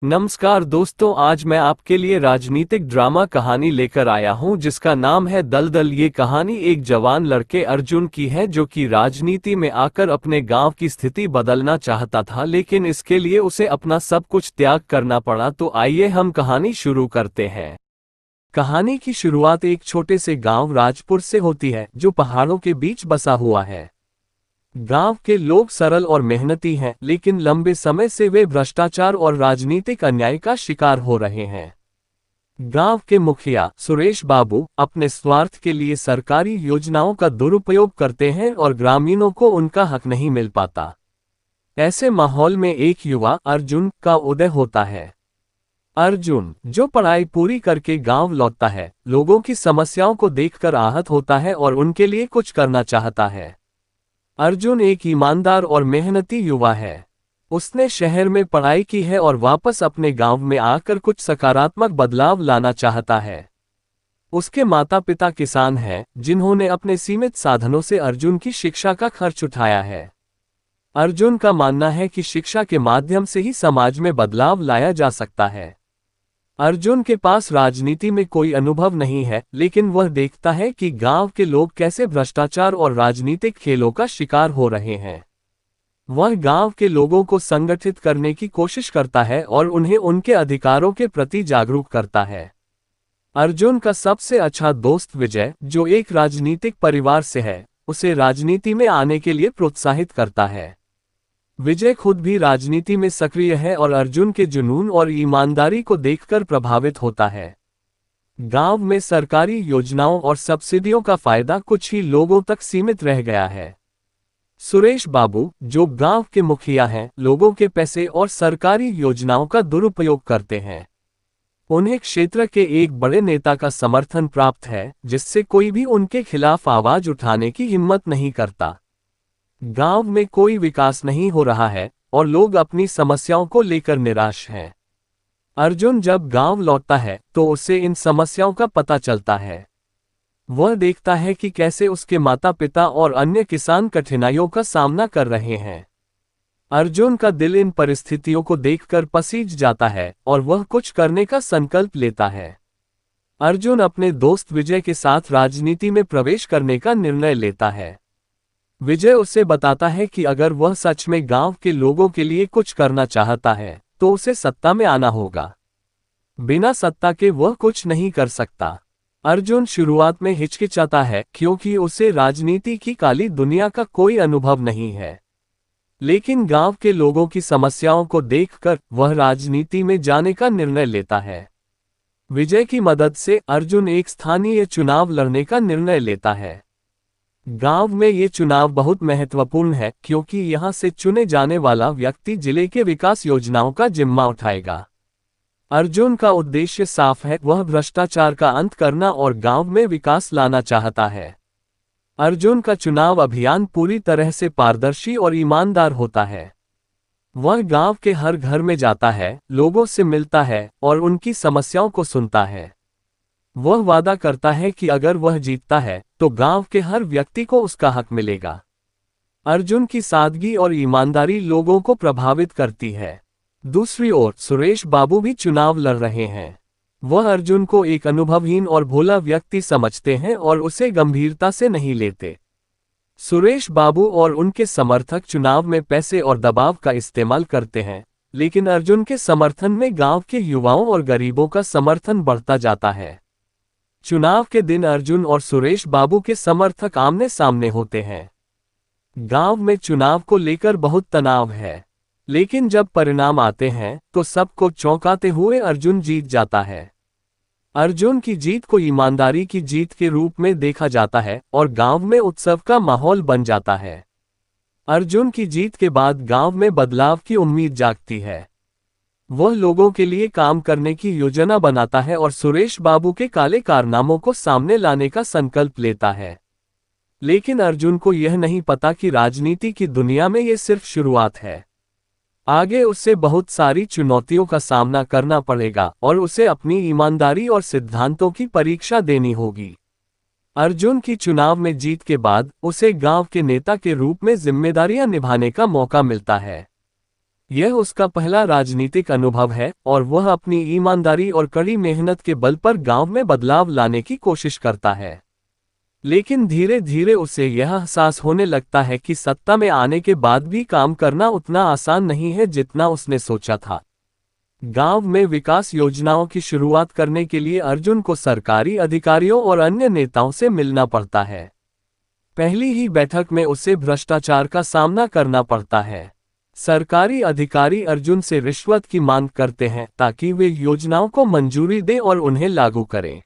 नमस्कार दोस्तों, आज मैं आपके लिए राजनीतिक ड्रामा कहानी लेकर आया हूं जिसका नाम है दलदल। ये कहानी एक जवान लड़के अर्जुन की है जो कि राजनीति में आकर अपने गांव की स्थिति बदलना चाहता था, लेकिन इसके लिए उसे अपना सब कुछ त्याग करना पड़ा। तो आइए हम कहानी शुरू करते हैं। कहानी की शुरुआत एक छोटे से गांव राजपुर से होती है जो पहाड़ों के बीच बसा हुआ है। गांव के लोग सरल और मेहनती हैं, लेकिन लंबे समय से वे भ्रष्टाचार और राजनीतिक अन्याय का शिकार हो रहे हैं। गांव के मुखिया सुरेश बाबू अपने स्वार्थ के लिए सरकारी योजनाओं का दुरुपयोग करते हैं और ग्रामीणों को उनका हक नहीं मिल पाता। ऐसे माहौल में एक युवा अर्जुन का उदय होता है। अर्जुन, जो पढ़ाई पूरी करके गांव लौटता है, लोगों की समस्याओं को देखकर आहत होता है और उनके लिए कुछ करना चाहता है। अर्जुन एक ईमानदार और मेहनती युवा है। उसने शहर में पढ़ाई की है और वापस अपने गांव में आकर कुछ सकारात्मक बदलाव लाना चाहता है। उसके माता पिता किसान हैं, जिन्होंने अपने सीमित साधनों से अर्जुन की शिक्षा का खर्च उठाया है। अर्जुन का मानना है कि शिक्षा के माध्यम से ही समाज में बदलाव लाया जा सकता है। अर्जुन के पास राजनीति में कोई अनुभव नहीं है, लेकिन वह देखता है कि गांव के लोग कैसे भ्रष्टाचार और राजनीतिक खेलों का शिकार हो रहे हैं। वह गांव के लोगों को संगठित करने की कोशिश करता है और उन्हें उनके अधिकारों के प्रति जागरूक करता है। अर्जुन का सबसे अच्छा दोस्त विजय, जो एक राजनीतिक परिवार से है, उसे राजनीति में आने के लिए प्रोत्साहित करता है। विजय खुद भी राजनीति में सक्रिय है और अर्जुन के जुनून और ईमानदारी को देखकर प्रभावित होता है। गांव में सरकारी योजनाओं और सब्सिडियों का फायदा कुछ ही लोगों तक सीमित रह गया है। सुरेश बाबू, जो गांव के मुखिया हैं, लोगों के पैसे और सरकारी योजनाओं का दुरुपयोग करते हैं। उन्हें क्षेत्र के एक बड़े नेता का समर्थन प्राप्त है, जिससे कोई भी उनके खिलाफ आवाज उठाने की हिम्मत नहीं करता। गांव में कोई विकास नहीं हो रहा है और लोग अपनी समस्याओं को लेकर निराश हैं। अर्जुन जब गांव लौटता है तो उसे इन समस्याओं का पता चलता है। वह देखता है कि कैसे उसके माता पिता और अन्य किसान कठिनाइयों का सामना कर रहे हैं। अर्जुन का दिल इन परिस्थितियों को देखकर पसीज जाता है और वह कुछ करने का संकल्प लेता है। अर्जुन अपने दोस्त विजय के साथ राजनीति में प्रवेश करने का निर्णय लेता है। विजय उसे बताता है कि अगर वह सच में गांव के लोगों के लिए कुछ करना चाहता है तो उसे सत्ता में आना होगा। बिना सत्ता के वह कुछ नहीं कर सकता। अर्जुन शुरुआत में हिचकिचाता है क्योंकि उसे राजनीति की काली दुनिया का कोई अनुभव नहीं है, लेकिन गांव के लोगों की समस्याओं को देखकर वह राजनीति में जाने का निर्णय लेता है। विजय की मदद से अर्जुन एक स्थानीय चुनाव लड़ने का निर्णय लेता है। गांव में ये चुनाव बहुत महत्वपूर्ण है क्योंकि यहां से चुने जाने वाला व्यक्ति जिले के विकास योजनाओं का जिम्मा उठाएगा। अर्जुन का उद्देश्य साफ है, वह भ्रष्टाचार का अंत करना और गांव में विकास लाना चाहता है। अर्जुन का चुनाव अभियान पूरी तरह से पारदर्शी और ईमानदार होता है। वह गांव के हर घर में जाता है, लोगों से मिलता है और उनकी समस्याओं को सुनता है। वह वादा करता है कि अगर वह जीतता है तो गांव के हर व्यक्ति को उसका हक मिलेगा। अर्जुन की सादगी और ईमानदारी लोगों को प्रभावित करती है। दूसरी ओर सुरेश बाबू भी चुनाव लड़ रहे हैं। वह अर्जुन को एक अनुभवहीन और भोला व्यक्ति समझते हैं और उसे गंभीरता से नहीं लेते। सुरेश बाबू और उनके समर्थक चुनाव में पैसे और दबाव का इस्तेमाल करते हैं, लेकिन अर्जुन के समर्थन में गांव के युवाओं और गरीबों का समर्थन बढ़ता जाता है। चुनाव के दिन अर्जुन और सुरेश बाबू के समर्थक आमने सामने होते हैं। गांव में चुनाव को लेकर बहुत तनाव है, लेकिन जब परिणाम आते हैं तो सबको चौंकाते हुए अर्जुन जीत जाता है। अर्जुन की जीत को ईमानदारी की जीत के रूप में देखा जाता है और गांव में उत्सव का माहौल बन जाता है। अर्जुन की जीत के बाद गांव में बदलाव की उम्मीद जागती है। वह लोगों के लिए काम करने की योजना बनाता है और सुरेश बाबू के काले कारनामों को सामने लाने का संकल्प लेता है। लेकिन अर्जुन को यह नहीं पता कि राजनीति की दुनिया में ये सिर्फ शुरुआत है। आगे उसे बहुत सारी चुनौतियों का सामना करना पड़ेगा और उसे अपनी ईमानदारी और सिद्धांतों की परीक्षा देनी होगी। अर्जुन की चुनाव में जीत के बाद उसे गांव के नेता के रूप में जिम्मेदारियां निभाने का मौका मिलता है। यह उसका पहला राजनीतिक अनुभव है और वह अपनी ईमानदारी और कड़ी मेहनत के बल पर गांव में बदलाव लाने की कोशिश करता है। लेकिन धीरे धीरे उसे यह एहसास होने लगता है कि सत्ता में आने के बाद भी काम करना उतना आसान नहीं है जितना उसने सोचा था। गांव में विकास योजनाओं की शुरुआत करने के लिए अर्जुन को सरकारी अधिकारियों और अन्य नेताओं से मिलना पड़ता है। पहली ही बैठक में उसे भ्रष्टाचार का सामना करना पड़ता है। सरकारी अधिकारी अर्जुन से रिश्वत की मांग करते हैं ताकि वे योजनाओं को मंजूरी दें और उन्हें लागू करें।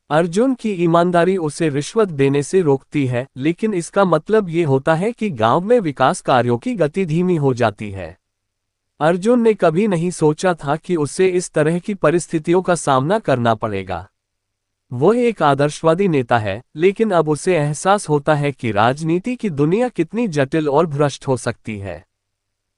अर्जुन की ईमानदारी उसे रिश्वत देने से रोकती है, लेकिन इसका मतलब ये होता है कि गांव में विकास कार्यों की गति धीमी हो जाती है। अर्जुन ने कभी नहीं सोचा था कि उसे इस तरह की परिस्थितियों का सामना करना पड़ेगा। वह एक आदर्शवादी नेता है, लेकिन अब उसे एहसास होता है कि राजनीति की दुनिया कितनी जटिल और भ्रष्ट हो सकती है।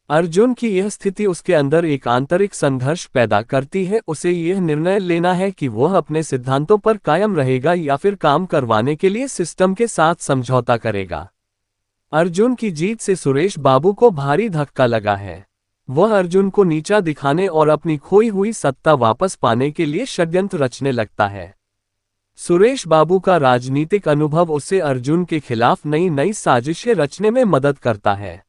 अर्जुन की यह स्थिति उसके अंदर एक आंतरिक संघर्ष पैदा करती है। उसे यह निर्णय लेना है कि वह अपने सिद्धांतों पर कायम रहेगा या फिर काम करवाने के लिए सिस्टम के साथ समझौता करेगा। अर्जुन की जीत से सुरेश बाबू को भारी धक्का लगा है। वह अर्जुन को नीचा दिखाने और अपनी खोई हुई सत्ता वापस पाने के लिए षड्यंत्र रचने लगता है। सुरेश बाबू का राजनीतिक अनुभव उसे अर्जुन के खिलाफ नई नई साजिशें रचने में मदद करता है।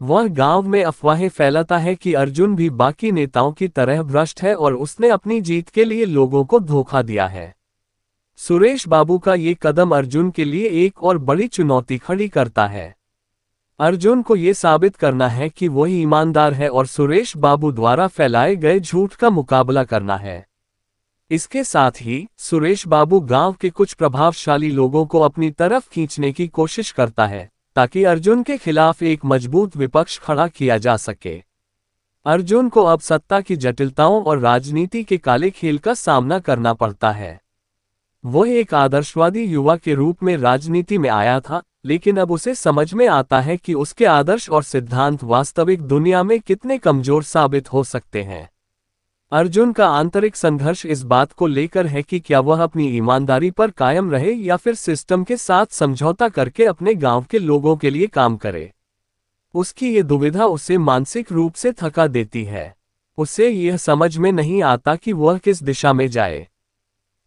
वह गांव में अफवाहें फैलाता है कि अर्जुन भी बाकी नेताओं की तरह भ्रष्ट है और उसने अपनी जीत के लिए लोगों को धोखा दिया है। सुरेश बाबू का ये कदम अर्जुन के लिए एक और बड़ी चुनौती खड़ी करता है। अर्जुन को ये साबित करना है कि वह ईमानदार है और सुरेश बाबू द्वारा फैलाए गए झूठ का मुकाबला करना है। इसके साथ ही सुरेश बाबू गांव के कुछ प्रभावशाली लोगों को अपनी तरफ खींचने की कोशिश करता है ताकि अर्जुन के खिलाफ एक मजबूत विपक्ष खड़ा किया जा सके। अर्जुन को अब सत्ता की जटिलताओं और राजनीति के काले खेल का सामना करना पड़ता है। वह एक आदर्शवादी युवा के रूप में राजनीति में आया था, लेकिन अब उसे समझ में आता है कि उसके आदर्श और सिद्धांत वास्तविक दुनिया में कितने कमजोर साबित हो सकते हैं। अर्जुन का आंतरिक संघर्ष इस बात को लेकर है कि क्या वह अपनी ईमानदारी पर कायम रहे या फिर सिस्टम के साथ समझौता करके अपने गांव के लोगों के लिए काम करे। उसकी ये दुविधा उसे मानसिक रूप से थका देती है। उसे यह समझ में नहीं आता कि वह किस दिशा में जाए।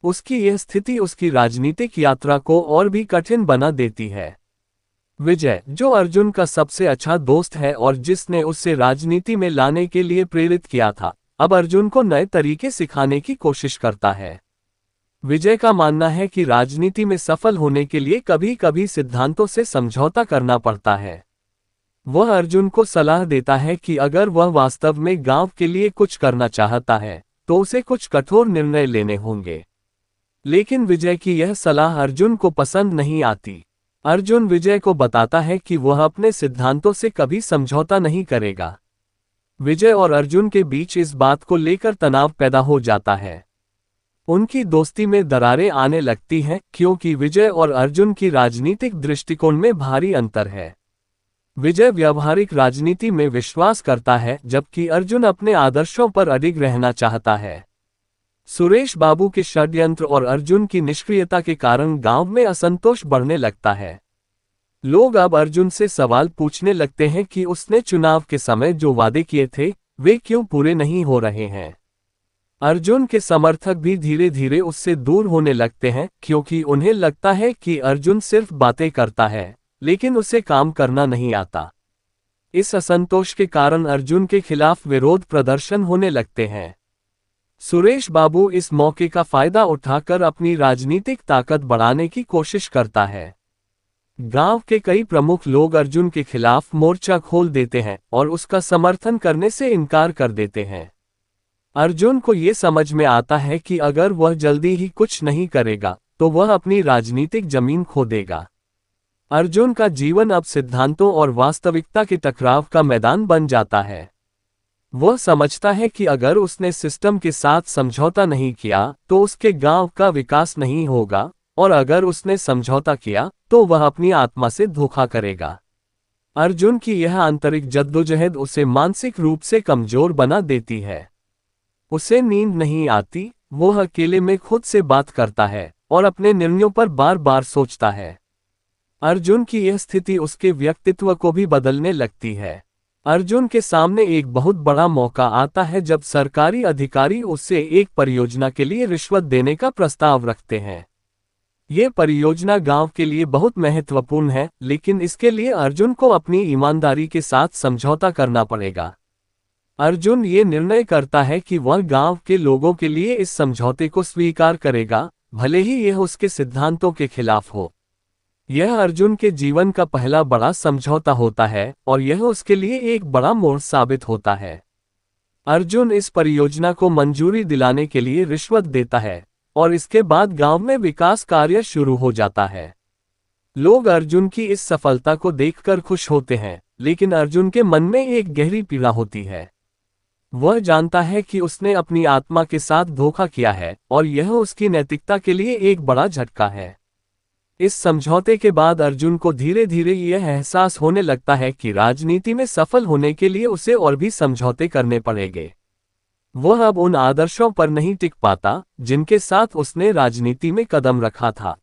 उसकी यह स्थिति उसकी राजनीतिक यात्रा को और भी कठिन बना देती है। विजय, जो अर्जुन का सबसे अच्छा दोस्त है और जिसने उसे राजनीति में लाने के लिए प्रेरित किया था, अब अर्जुन को नए तरीके सिखाने की कोशिश करता है। विजय का मानना है कि राजनीति में सफल होने के लिए कभी कभी सिद्धांतों से समझौता करना पड़ता है। वह अर्जुन को सलाह देता है कि अगर वह वास्तव में गांव के लिए कुछ करना चाहता है तो उसे कुछ कठोर निर्णय लेने होंगे। लेकिन विजय की यह सलाह अर्जुन को पसंद नहीं आती। अर्जुन विजय को बताता है कि वह अपने सिद्धांतों से कभी समझौता नहीं करेगा। विजय और अर्जुन के बीच इस बात को लेकर तनाव पैदा हो जाता है। उनकी दोस्ती में दरारें आने लगती हैं क्योंकि विजय और अर्जुन की राजनीतिक दृष्टिकोण में भारी अंतर है। विजय व्यावहारिक राजनीति में विश्वास करता है जबकि अर्जुन अपने आदर्शों पर अडिग रहना चाहता है। सुरेश बाबू के षड्यंत्र और अर्जुन की निष्क्रियता के कारण गांव में असंतोष बढ़ने लगता है। लोग अब अर्जुन से सवाल पूछने लगते हैं कि उसने चुनाव के समय जो वादे किए थे वे क्यों पूरे नहीं हो रहे हैं। अर्जुन के समर्थक भी धीरे धीरे उससे दूर होने लगते हैं क्योंकि उन्हें लगता है कि अर्जुन सिर्फ बातें करता है लेकिन उसे काम करना नहीं आता। इस असंतोष के कारण अर्जुन के खिलाफ विरोध प्रदर्शन होने लगते हैं। सुरेश बाबू इस मौके का फायदा उठाकर अपनी राजनीतिक ताकत बढ़ाने की कोशिश करता है। गांव के कई प्रमुख लोग अर्जुन के खिलाफ मोर्चा खोल देते हैं और उसका समर्थन करने से इनकार कर देते हैं। अर्जुन को ये समझ में आता है कि अगर वह जल्दी ही कुछ नहीं करेगा तो वह अपनी राजनीतिक जमीन खो देगा। अर्जुन का जीवन अब सिद्धांतों और वास्तविकता के टकराव का मैदान बन जाता है। वह समझता है कि अगर उसने सिस्टम के साथ समझौता नहीं किया तो उसके गांव का विकास नहीं होगा, और अगर उसने समझौता किया तो वह अपनी आत्मा से धोखा करेगा। अर्जुन की यह आंतरिक जद्दोजहद उसे मानसिक रूप से कमजोर बना देती है। उसे नींद नहीं आती, वह अकेले में खुद से बात करता है और अपने निर्णयों पर बार बार सोचता है। अर्जुन की यह स्थिति उसके व्यक्तित्व को भी बदलने लगती है। अर्जुन के सामने एक बहुत बड़ा मौका आता है जब सरकारी अधिकारी उससे एक परियोजना के लिए रिश्वत देने का प्रस्ताव रखते हैं। ये परियोजना गांव के लिए बहुत महत्वपूर्ण है, लेकिन इसके लिए अर्जुन को अपनी ईमानदारी के साथ समझौता करना पड़ेगा। अर्जुन ये निर्णय करता है कि वह गांव के लोगों के लिए इस समझौते को स्वीकार करेगा, भले ही यह उसके सिद्धांतों के खिलाफ हो। यह अर्जुन के जीवन का पहला बड़ा समझौता होता है और यह उसके लिए एक बड़ा मोड़ साबित होता है। अर्जुन इस परियोजना को मंजूरी दिलाने के लिए रिश्वत देता है और इसके बाद गांव में विकास कार्य शुरू हो जाता है। लोग अर्जुन की इस सफलता को देखकर खुश होते हैं, लेकिन अर्जुन के मन में एक गहरी पीड़ा होती है। वह जानता है कि उसने अपनी आत्मा के साथ धोखा किया है और यह उसकी नैतिकता के लिए एक बड़ा झटका है। इस समझौते के बाद अर्जुन को धीरे धीरे यह एहसास होने लगता है कि राजनीति में सफल होने के लिए उसे और भी समझौते करने पड़ेंगे। वह अब उन आदर्शों पर नहीं टिक पाता जिनके साथ उसने राजनीति में कदम रखा था।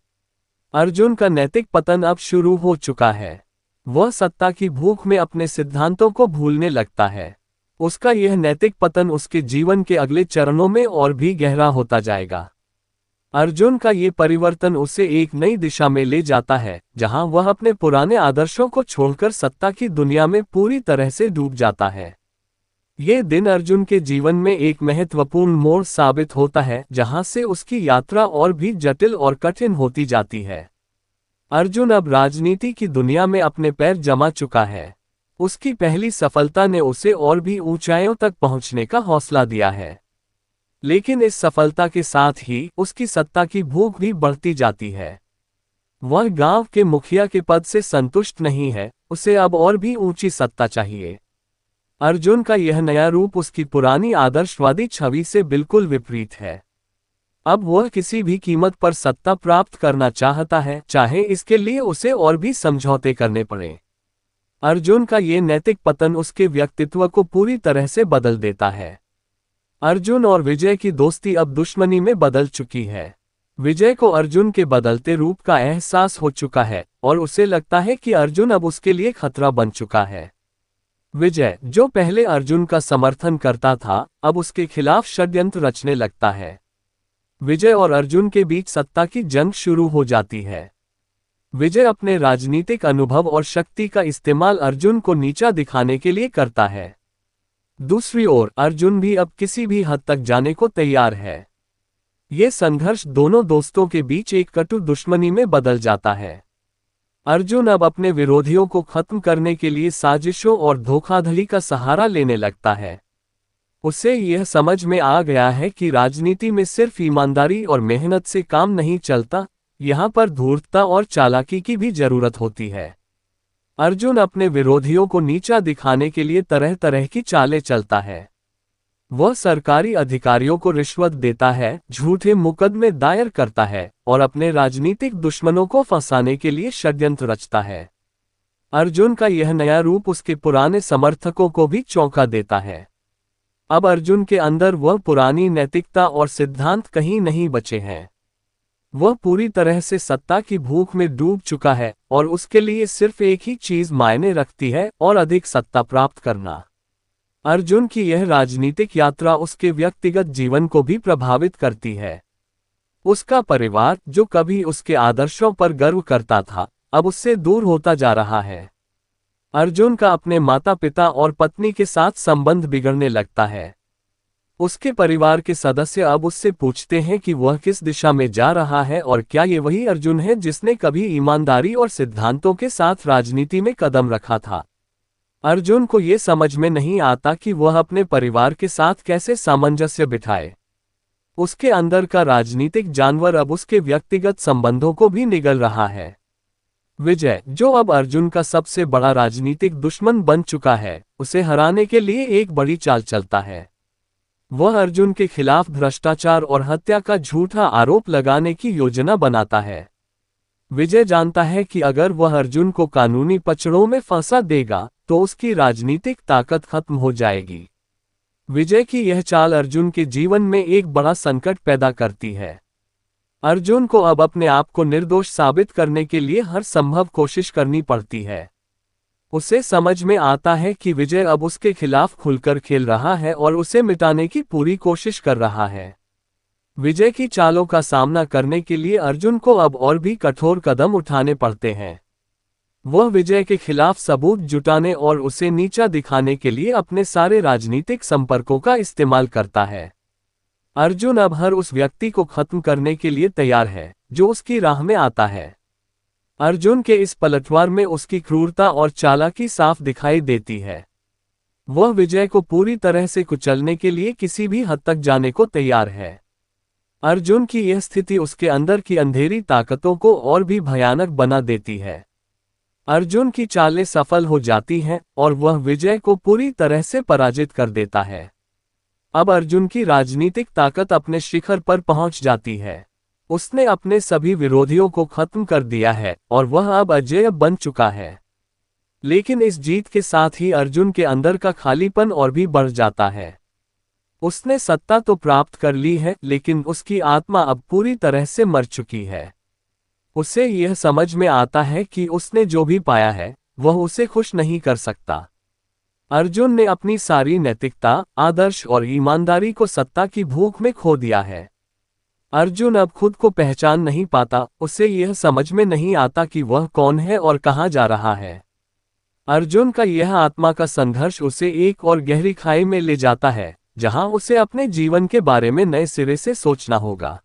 अर्जुन का नैतिक पतन अब शुरू हो चुका है। वह सत्ता की भूख में अपने सिद्धांतों को भूलने लगता है। उसका यह नैतिक पतन उसके जीवन के अगले चरणों में और भी गहरा होता जाएगा। अर्जुन का ये परिवर्तन उसे एक नई दिशा में ले जाता है, जहां वह अपने पुराने आदर्शों को छोड़कर सत्ता की दुनिया में पूरी तरह से डूब जाता है। ये दिन अर्जुन के जीवन में एक महत्वपूर्ण मोड़ साबित होता है, जहां से उसकी यात्रा और भी जटिल और कठिन होती जाती है। अर्जुन अब राजनीति की दुनिया में अपने पैर जमा चुका है। उसकी पहली सफलता ने उसे और भी ऊंचाइयों तक पहुंचने का हौसला दिया है, लेकिन इस सफलता के साथ ही उसकी सत्ता की भूख भी बढ़ती जाती है। वह गांव के मुखिया के पद से संतुष्ट नहीं है, उसे अब और भी ऊंची सत्ता चाहिए। अर्जुन का यह नया रूप उसकी पुरानी आदर्शवादी छवि से बिल्कुल विपरीत है। अब वह किसी भी कीमत पर सत्ता प्राप्त करना चाहता है, चाहे इसके लिए उसे और भी समझौते करने पड़े। अर्जुन का ये नैतिक पतन उसके व्यक्तित्व को पूरी तरह से बदल देता है। अर्जुन और विजय की दोस्ती अब दुश्मनी में बदल चुकी है। विजय को अर्जुन के बदलते रूप का एहसास हो चुका है और उसे लगता है कि अर्जुन अब उसके लिए खतरा बन चुका है। विजय, जो पहले अर्जुन का समर्थन करता था, अब उसके खिलाफ षड्यंत्र रचने लगता है। विजय और अर्जुन के बीच सत्ता की जंग शुरू हो जाती है। विजय अपने राजनीतिक अनुभव और शक्ति का इस्तेमाल अर्जुन को नीचा दिखाने के लिए करता है। दूसरी ओर अर्जुन भी अब किसी भी हद तक जाने को तैयार है। ये संघर्ष दोनों दोस्तों के बीच एक कटु दुश्मनी में बदल जाता है। अर्जुन अब अपने विरोधियों को खत्म करने के लिए साजिशों और धोखाधड़ी का सहारा लेने लगता है। उसे यह समझ में आ गया है कि राजनीति में सिर्फ ईमानदारी और मेहनत से काम नहीं चलता, यहाँ पर धूर्तता और चालाकी की भी जरूरत होती है। अर्जुन अपने विरोधियों को नीचा दिखाने के लिए तरह तरह की चालें चलता है। वह सरकारी अधिकारियों को रिश्वत देता है, झूठे मुकदमे दायर करता है और अपने राजनीतिक दुश्मनों को फंसाने के लिए षड्यंत्र रचता है। अर्जुन का यह नया रूप उसके पुराने समर्थकों को भी चौंका देता है। अब अर्जुन के अंदर वह पुरानी नैतिकता और सिद्धांत कहीं नहीं बचे हैं। वह पूरी तरह से सत्ता की भूख में डूब चुका है और उसके लिए सिर्फ एक ही चीज मायने रखती है, और अधिक सत्ता प्राप्त करना। अर्जुन की यह राजनीतिक यात्रा उसके व्यक्तिगत जीवन को भी प्रभावित करती है। उसका परिवार, जो कभी उसके आदर्शों पर गर्व करता था, अब उससे दूर होता जा रहा है। अर्जुन का अपने माता पिता और पत्नी के साथ संबंध बिगड़ने लगता है। उसके परिवार के सदस्य अब उससे पूछते हैं कि वह किस दिशा में जा रहा है और क्या ये वही अर्जुन है जिसने कभी ईमानदारी और सिद्धांतों के साथ राजनीति में कदम रखा था। अर्जुन को ये समझ में नहीं आता कि वह अपने परिवार के साथ कैसे सामंजस्य बिठाए। उसके अंदर का राजनीतिक जानवर अब उसके व्यक्तिगत संबंधों को भी निगल रहा है। विजय, जो अब अर्जुन का सबसे बड़ा राजनीतिक दुश्मन बन चुका है, उसे हराने के लिए एक बड़ी चाल चलता है। वह अर्जुन के खिलाफ भ्रष्टाचार और हत्या का झूठा आरोप लगाने की योजना बनाता है। विजय जानता है कि अगर वह अर्जुन को कानूनी पचड़ों में फंसा देगा तो उसकी राजनीतिक ताकत खत्म हो जाएगी। विजय की यह चाल अर्जुन के जीवन में एक बड़ा संकट पैदा करती है। अर्जुन को अब अपने आप को निर्दोष साबित करने के लिए हर संभव कोशिश करनी पड़ती है। उसे समझ में आता है कि विजय अब उसके खिलाफ खुलकर खेल रहा है और उसे मिटाने की पूरी कोशिश कर रहा है। विजय की चालों का सामना करने के लिए अर्जुन को अब और भी कठोर कदम उठाने पड़ते हैं। वह विजय के खिलाफ सबूत जुटाने और उसे नीचा दिखाने के लिए अपने सारे राजनीतिक संपर्कों का इस्तेमाल करता है। अर्जुन अब हर उस व्यक्ति को खत्म करने के लिए तैयार है जो उसकी राह में आता है। अर्जुन के इस पलटवार में उसकी क्रूरता और चालाकी साफ दिखाई देती है। वह विजय को पूरी तरह से कुचलने के लिए किसी भी हद तक जाने को तैयार है। अर्जुन की यह स्थिति उसके अंदर की अंधेरी ताकतों को और भी भयानक बना देती है। अर्जुन की चालें सफल हो जाती हैं और वह विजय को पूरी तरह से पराजित कर देता है। अब अर्जुन की राजनीतिक ताकत अपने शिखर पर पहुंच जाती है। उसने अपने सभी विरोधियों को खत्म कर दिया है और वह अब अजेय बन चुका है। लेकिन इस जीत के साथ ही अर्जुन के अंदर का खालीपन और भी बढ़ जाता है। उसने सत्ता तो प्राप्त कर ली है, लेकिन उसकी आत्मा अब पूरी तरह से मर चुकी है। उसे यह समझ में आता है कि उसने जो भी पाया है वह उसे खुश नहीं कर सकता। अर्जुन ने अपनी सारी नैतिकता, आदर्श और ईमानदारी को सत्ता की भूख में खो दिया है। अर्जुन अब खुद को पहचान नहीं पाता, उसे यह समझ में नहीं आता कि वह कौन है और कहाँ जा रहा है। अर्जुन का यह आत्मा का संघर्ष उसे एक और गहरी खाई में ले जाता है, जहां उसे अपने जीवन के बारे में नए सिरे से सोचना होगा।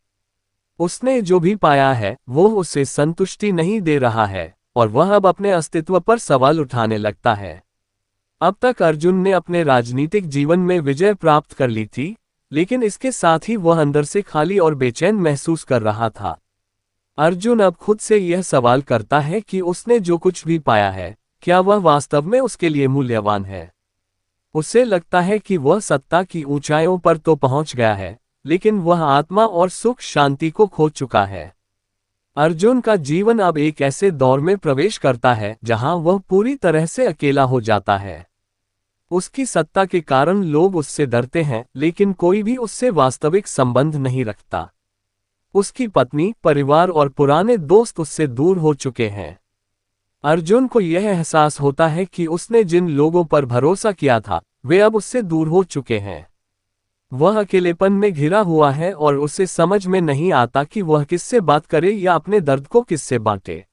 उसने जो भी पाया है वो उसे संतुष्टि नहीं दे रहा है और वह अब अपने अस्तित्व पर सवाल उठाने लगता है। अब तक अर्जुन ने अपने राजनीतिक जीवन में विजय प्राप्त कर ली थी, लेकिन इसके साथ ही वह अंदर से खाली और बेचैन महसूस कर रहा था। अर्जुन अब खुद से यह सवाल करता है कि उसने जो कुछ भी पाया है, क्या वह वास्तव में उसके लिए मूल्यवान है। उसे लगता है कि वह सत्ता की ऊंचाइयों पर तो पहुंच गया है, लेकिन वह आत्मा और सुख शांति को खो चुका है। अर्जुन का जीवन अब एक ऐसे दौर में प्रवेश करता है जहां वह पूरी तरह से अकेला हो जाता है। उसकी सत्ता के कारण लोग उससे डरते हैं, लेकिन कोई भी उससे वास्तविक संबंध नहीं रखता। उसकी पत्नी, परिवार और पुराने दोस्त उससे दूर हो चुके हैं। अर्जुन को यह एहसास होता है कि उसने जिन लोगों पर भरोसा किया था वे अब उससे दूर हो चुके हैं। वह अकेलेपन में घिरा हुआ है और उसे समझ में नहीं आता कि वह किससे बात करे या अपने दर्द को किससे बांटे।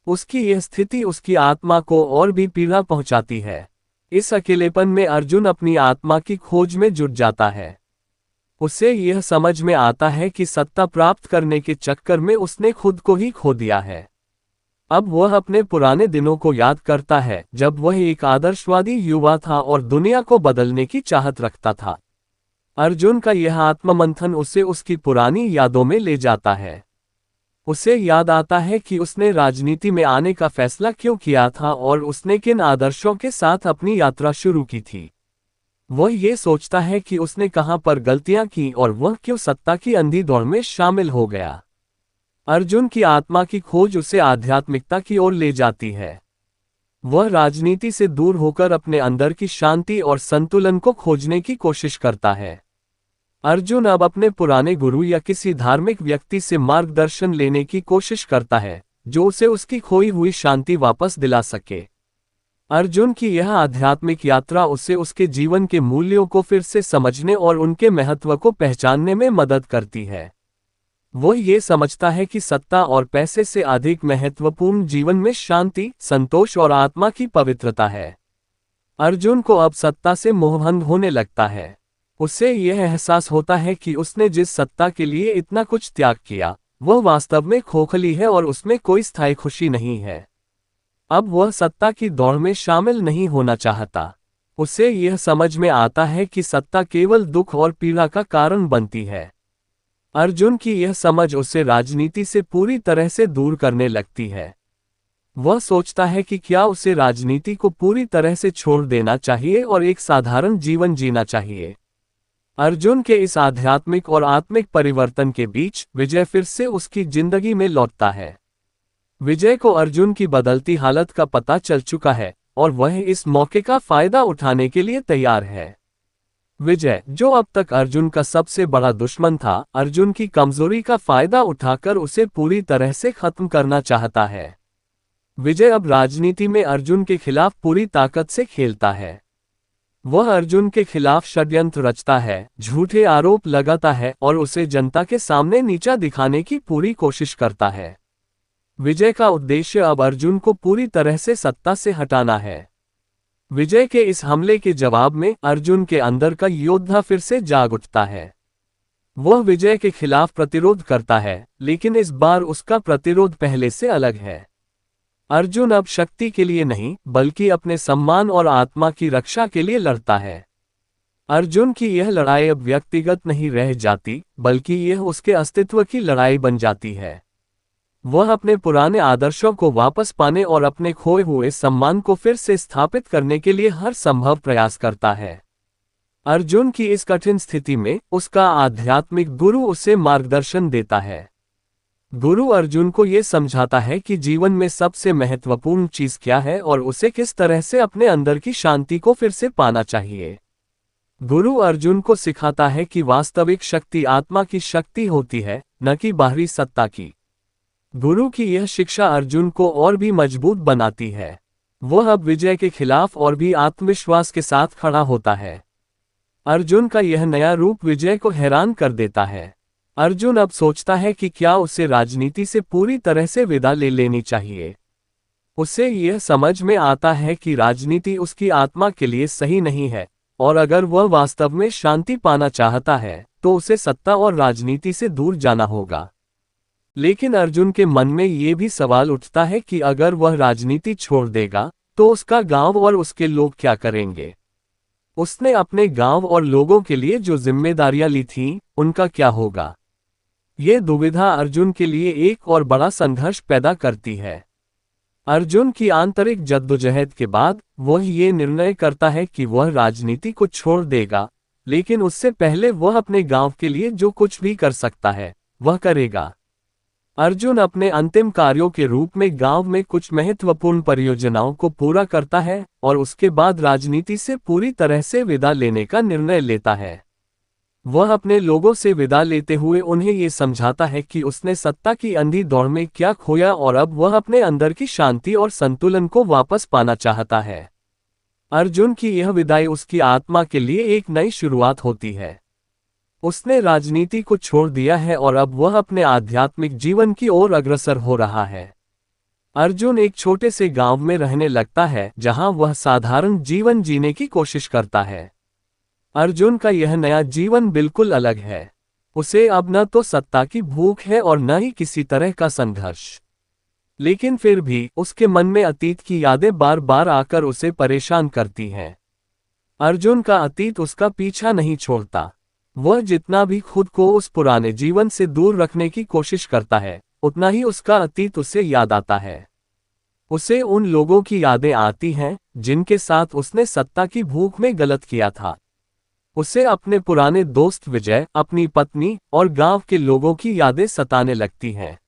उसकी यह स्थिति उसकी आत्मा को और भी पीड़ा पहुंचाती है। इस अकेलेपन में अर्जुन अपनी आत्मा की खोज में जुट जाता है। उसे यह समझ में आता है कि सत्ता प्राप्त करने के चक्कर में उसने खुद को ही खो दिया है। अब वह अपने पुराने दिनों को याद करता है, जब वह एक आदर्शवादी युवा था और दुनिया को बदलने की चाहत रखता था। अर्जुन का यह आत्ममंथन उसे उसकी पुरानी यादों में ले जाता है। उसे याद आता है कि उसने राजनीति में आने का फैसला क्यों किया था और उसने किन आदर्शों के साथ अपनी यात्रा शुरू की थी। वह ये सोचता है कि उसने कहां पर गलतियां की और वह क्यों सत्ता की अंधी दौड़ में शामिल हो गया। अर्जुन की आत्मा की खोज उसे आध्यात्मिकता की ओर ले जाती है। वह राजनीति से दूर होकर अपने अंदर की शांति और संतुलन को खोजने की कोशिश करता है। अर्जुन अब अपने पुराने गुरु या किसी धार्मिक व्यक्ति से मार्गदर्शन लेने की कोशिश करता है, जो उसे उसकी खोई हुई शांति वापस दिला सके। अर्जुन की यह आध्यात्मिक यात्रा उसे उसके जीवन के मूल्यों को फिर से समझने और उनके महत्व को पहचानने में मदद करती है। वह ये समझता है कि सत्ता और पैसे से अधिक महत्वपूर्ण जीवन में शांति, संतोष और आत्मा की पवित्रता है। अर्जुन को अब सत्ता से मोहभंग होने लगता है। उसे यह एहसास होता है कि उसने जिस सत्ता के लिए इतना कुछ त्याग किया, वह वास्तव में खोखली है और उसमें कोई स्थायी खुशी नहीं है। अब वह सत्ता की दौड़ में शामिल नहीं होना चाहता। उसे यह समझ में आता है कि सत्ता केवल दुख और पीड़ा का कारण बनती है। अर्जुन की यह समझ उसे राजनीति से पूरी तरह से दूर करने लगती है। वह सोचता है कि क्या उसे राजनीति को पूरी तरह से छोड़ देना चाहिए और एक साधारण जीवन जीना चाहिए। अर्जुन के इस आध्यात्मिक और आत्मिक परिवर्तन के बीच विजय फिर से उसकी जिंदगी में लौटता है। विजय को अर्जुन की बदलती हालत का पता चल चुका है और वह इस मौके का फायदा उठाने के लिए तैयार है। विजय, जो अब तक अर्जुन का सबसे बड़ा दुश्मन था, अर्जुन की कमजोरी का फायदा उठाकर उसे पूरी तरह से खत्म करना चाहता है। विजय अब राजनीति में अर्जुन के खिलाफ पूरी ताकत से खेलता है। वह अर्जुन के खिलाफ षड्यंत्र रचता है, झूठे आरोप लगाता है और उसे जनता के सामने नीचा दिखाने की पूरी कोशिश करता है। विजय का उद्देश्य अब अर्जुन को पूरी तरह से सत्ता से हटाना है। विजय के इस हमले के जवाब में अर्जुन के अंदर का योद्धा फिर से जाग उठता है। वह विजय के खिलाफ प्रतिरोध करता है, लेकिन इस बार उसका प्रतिरोध पहले से अलग है। अर्जुन अब शक्ति के लिए नहीं, बल्कि अपने सम्मान और आत्मा की रक्षा के लिए लड़ता है। अर्जुन की यह लड़ाई अब व्यक्तिगत नहीं रह जाती, बल्कि यह उसके अस्तित्व की लड़ाई बन जाती है। वह अपने पुराने आदर्शों को वापस पाने और अपने खोए हुए सम्मान को फिर से स्थापित करने के लिए हर संभव प्रयास करता है। अर्जुन की इस कठिन स्थिति में उसका आध्यात्मिक गुरु उसे मार्गदर्शन देता है। गुरु अर्जुन को ये समझाता है कि जीवन में सबसे महत्वपूर्ण चीज क्या है और उसे किस तरह से अपने अंदर की शांति को फिर से पाना चाहिए। गुरु अर्जुन को सिखाता है कि वास्तविक शक्ति आत्मा की शक्ति होती है, न कि बाहरी सत्ता की। गुरु की यह शिक्षा अर्जुन को और भी मजबूत बनाती है। वह अब विजय के खिलाफ और भी आत्मविश्वास के साथ खड़ा होता है। अर्जुन का यह नया रूप विजय को हैरान कर देता है। अर्जुन अब सोचता है कि क्या उसे राजनीति से पूरी तरह से विदा ले लेनी चाहिए। उसे यह समझ में आता है कि राजनीति उसकी आत्मा के लिए सही नहीं है, और अगर वह वास्तव में शांति पाना चाहता है तो उसे सत्ता और राजनीति से दूर जाना होगा। लेकिन अर्जुन के मन में ये भी सवाल उठता है कि अगर वह राजनीति छोड़ देगा तो उसका गांव और उसके लोग क्या करेंगे। उसने अपने गांव और लोगों के लिए जो जिम्मेदारियां ली थीं, उनका क्या होगा। ये दुविधा अर्जुन के लिए एक और बड़ा संघर्ष पैदा करती है। अर्जुन की आंतरिक जद्दोजहद के बाद वह ये निर्णय करता है कि वह राजनीति को छोड़ देगा, लेकिन उससे पहले वह अपने गांव के लिए जो कुछ भी कर सकता है वह करेगा। अर्जुन अपने अंतिम कार्यों के रूप में गांव में कुछ महत्वपूर्ण परियोजनाओं को पूरा करता है और उसके बाद राजनीति से पूरी तरह से विदा लेने का निर्णय लेता है। वह अपने लोगों से विदा लेते हुए उन्हें ये समझाता है कि उसने सत्ता की अंधी दौड़ में क्या खोया और अब वह अपने अंदर की शांति और संतुलन को वापस पाना चाहता है। अर्जुन की यह विदाई उसकी आत्मा के लिए एक नई शुरुआत होती है। उसने राजनीति को छोड़ दिया है और अब वह अपने आध्यात्मिक जीवन की ओर अग्रसर हो रहा है। अर्जुन एक छोटे से गांव में रहने लगता है जहां वह साधारण जीवन जीने की कोशिश करता है। अर्जुन का यह नया जीवन बिल्कुल अलग है। उसे अब न तो सत्ता की भूख है और न ही किसी तरह का संघर्ष। लेकिन फिर भी उसके मन में अतीत की यादें बार बार आकर उसे परेशान करती हैं। अर्जुन का अतीत उसका पीछा नहीं छोड़ता। वह जितना भी खुद को उस पुराने जीवन से दूर रखने की कोशिश करता है, उतना ही उसका अतीत उसे याद आता है। उसे उन लोगों की यादें आती हैं जिनके साथ उसने सत्ता की भूख में गलत किया था। उसे अपने पुराने दोस्त विजय, अपनी पत्नी और गांव के लोगों की यादें सताने लगती हैं।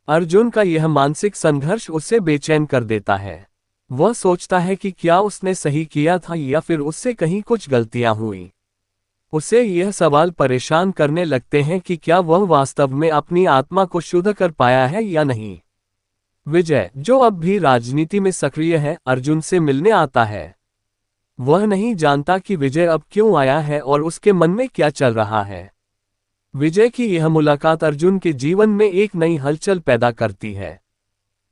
अर्जुन का यह मानसिक संघर्ष उसे बेचैन कर देता है। वह सोचता है कि क्या उसने सही किया था या फिर उससे कहीं कुछ गलतियां हुई। उसे यह सवाल परेशान करने लगते हैं कि क्या वह वास्तव में अपनी आत्मा को शुद्ध कर पाया है या नहीं। विजय, जो अब भी राजनीति में सक्रिय है, अर्जुन से मिलने आता है। वह नहीं जानता कि विजय अब क्यों आया है और उसके मन में क्या चल रहा है। विजय की यह मुलाकात अर्जुन के जीवन में एक नई हलचल पैदा करती है।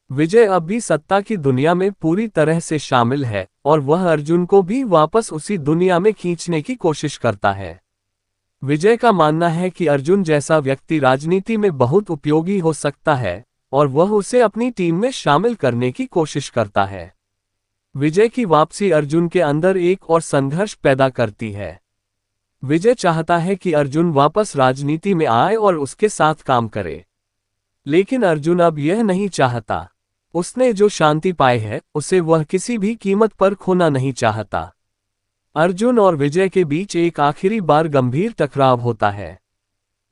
विजय अब भी सत्ता की दुनिया में पूरी तरह से शामिल है और वह अर्जुन को भी वापस उसी दुनिया में खींचने की कोशिश करता है। विजय का मानना है कि अर्जुन जैसा व्यक्ति राजनीति में बहुत उपयोगी हो सकता है और वह उसे अपनी टीम में शामिल करने की कोशिश करता है। विजय की वापसी अर्जुन के अंदर एक और संघर्ष पैदा करती है। विजय चाहता है कि अर्जुन वापस राजनीति में आए और उसके साथ काम करे, लेकिन अर्जुन अब यह नहीं चाहता। उसने जो शांति पाई है उसे वह किसी भी कीमत पर खोना नहीं चाहता। अर्जुन और विजय के बीच एक आखिरी बार गंभीर टकराव होता है।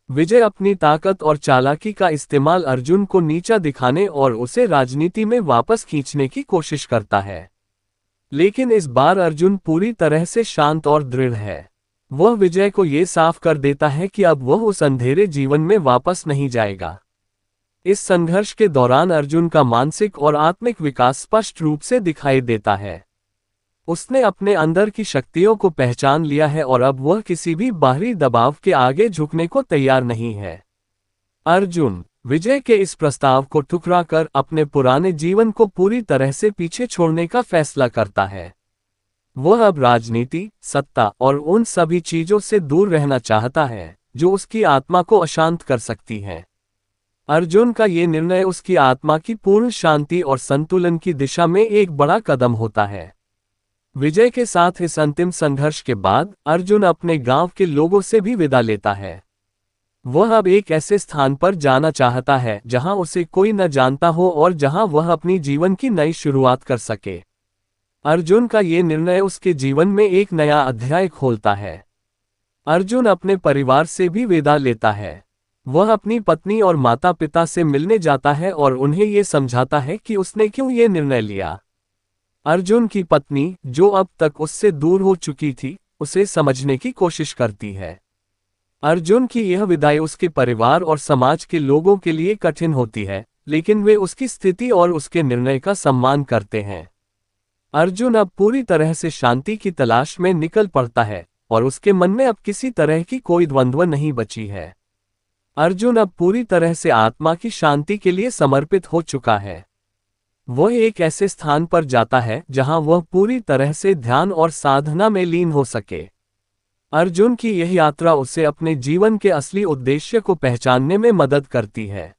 विजय अपनी ताकत और चालाकी का इस्तेमाल अर्जुन को नीचा दिखाने और उसे राजनीति में वापस खींचने की कोशिश करता है। लेकिन इस बार अर्जुन पूरी तरह से शांत और दृढ़ है। वह विजय को ये साफ कर देता है कि अब वह उस अंधेरे जीवन में वापस नहीं जाएगा। इस संघर्ष के दौरान अर्जुन का मानसिक और आत्मिक विकास स्पष्ट रूप से दिखाई देता है। उसने अपने अंदर की शक्तियों को पहचान लिया है और अब वह किसी भी बाहरी दबाव के आगे झुकने को तैयार नहीं है। अर्जुन विजय के इस प्रस्ताव को ठुकराकर अपने पुराने जीवन को पूरी तरह से पीछे छोड़ने का फैसला करता है। वह अब राजनीति, सत्ता और उन सभी चीजों से दूर रहना चाहता है जो उसकी आत्मा को अशांत कर सकती हैं। अर्जुन का ये निर्णय उसकी आत्मा की पूर्ण शांति और संतुलन की दिशा में एक बड़ा कदम होता है। विजय के साथ इस अंतिम संघर्ष के बाद अर्जुन अपने गांव के लोगों से भी विदा लेता है। वह अब एक ऐसे स्थान पर जाना चाहता है जहां उसे कोई न जानता हो और जहां वह अपनी जीवन की नई शुरुआत कर सके। अर्जुन का ये निर्णय उसके जीवन में एक नया अध्याय खोलता है। अर्जुन अपने परिवार से भी विदा लेता है। वह अपनी पत्नी और माता पिता से मिलने जाता है और उन्हें ये समझाता है कि उसने क्यों ये निर्णय लिया। अर्जुन की पत्नी, जो अब तक उससे दूर हो चुकी थी, उसे समझने की कोशिश करती है। अर्जुन की यह विदाई उसके परिवार और समाज के लोगों के लिए कठिन होती है, लेकिन वे उसकी स्थिति और उसके निर्णय का सम्मान करते हैं। अर्जुन अब पूरी तरह से शांति की तलाश में निकल पड़ता है और उसके मन में अब किसी तरह की कोई द्वंद्व नहीं बची है। अर्जुन अब पूरी तरह से आत्मा की शांति के लिए समर्पित हो चुका है। वह एक ऐसे स्थान पर जाता है जहां वह पूरी तरह से ध्यान और साधना में लीन हो सके। अर्जुन की यह यात्रा उसे अपने जीवन के असली उद्देश्य को पहचानने में मदद करती है।